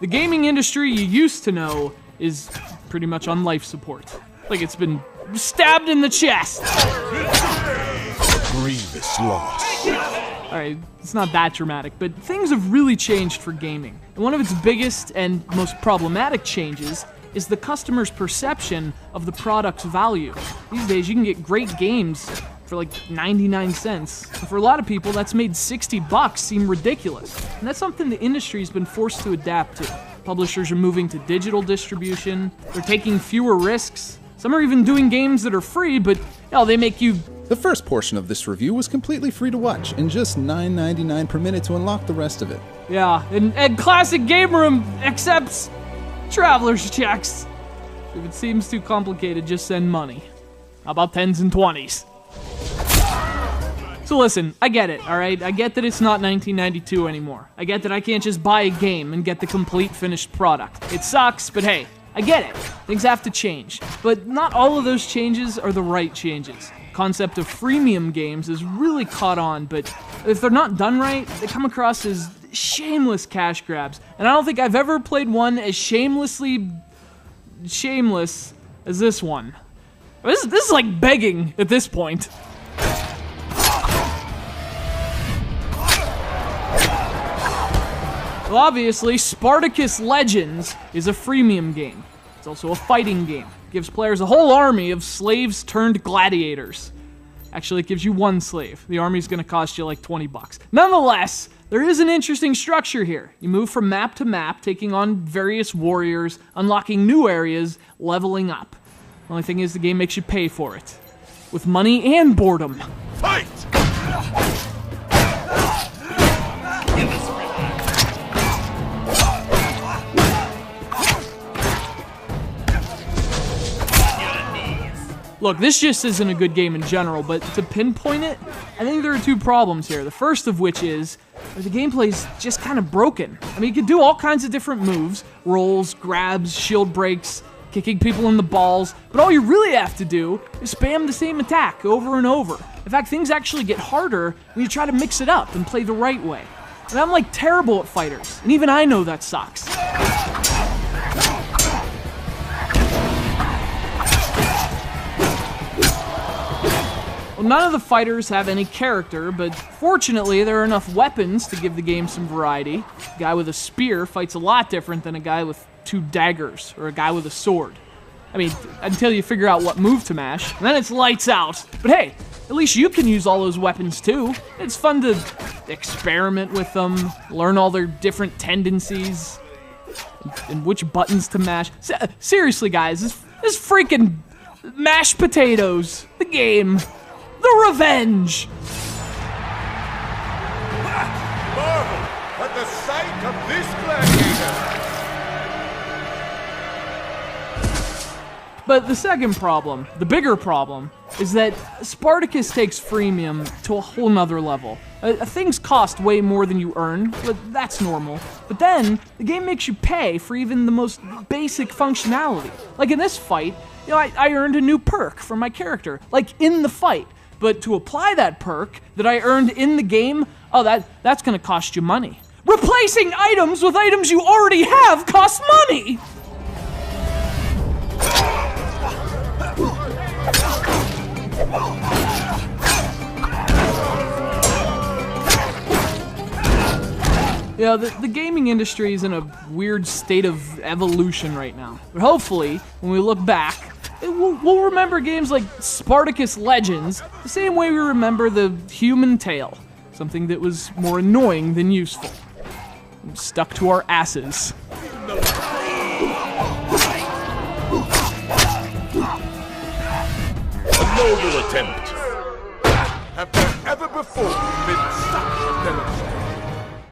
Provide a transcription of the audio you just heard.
The gaming industry you used to know is pretty much on life support. Like it's been stabbed in the chest. Grievous loss. Alright, it's not that dramatic, but things have really changed for gaming. And one of its biggest and most problematic changes is the customer's perception of the product's value. These days, you can get great games for like 99 cents. And for a lot of people, that's made 60 bucks seem ridiculous. And that's something the industry's been forced to adapt to. Publishers are moving to digital distribution. They're taking fewer risks. Some are even doing games that are free, but they make you... The first portion of this review was completely free to watch, and just $9.99 per minute to unlock the rest of it. Yeah, and Classic Game Room accepts traveler's checks. If it seems too complicated, just send money. How about 10s and 20s? So listen, I get it, alright? I get that it's not 1992 anymore. I get that I can't just buy a game and get the complete finished product. It sucks, but hey, I get it. Things have to change. But not all of those changes are the right changes. The concept of freemium games is really caught on, but if they're not done right, they come across as shameless cash grabs. And I don't think I've ever played one as shamelessly shameless as this one. This is like begging at this point. Well, obviously, Spartacus Legends is a freemium game. It's also a fighting game. It gives players a whole army of slaves turned gladiators. Actually, it gives you one slave. The army's gonna cost you like 20 bucks. Nonetheless, there is an interesting structure here. You move from map to map, taking on various warriors, unlocking new areas, leveling up. The only thing is the game makes you pay for it. With money and boredom. Fight! Look, this just isn't a good game in general, but to pinpoint it, I think there are two problems here. The first of which is the gameplay's just kind of broken. I mean, you can do all kinds of different moves, rolls, grabs, shield breaks, kicking people in the balls, but all you really have to do is spam the same attack over and over. In fact, things actually get harder when you try to mix it up and play the right way. And I'm like terrible at fighters, and even I know that sucks. Well, none of the fighters have any character, but fortunately there are enough weapons to give the game some variety. A guy with a spear fights a lot different than a guy with 2 daggers, or a guy with a sword. I mean, until you figure out what move to mash, and then it's lights out. But hey, at least you can use all those weapons too. It's fun to experiment with them, learn all their different tendencies, and which buttons to mash. Seriously guys, this freaking mashed potatoes, the game. The revenge! Marvel at the sight of this gladiator! But the second problem, the bigger problem, is that Spartacus takes freemium to a whole nother level. Things cost way more than you earn, but that's normal. But then, the game makes you pay for even the most basic functionality. Like in this fight, I earned a new perk for my character, like in the fight. But to apply that perk that I earned in the game, that's gonna cost you money. Replacing items with items you already have costs money! Yeah, the gaming industry is in a weird state of evolution right now. But hopefully, when we look back, we'll remember games like Spartacus Legends the same way we remember the human tail. Something that was more annoying than useful. Stuck to our asses. A noble attempt. Have there ever before been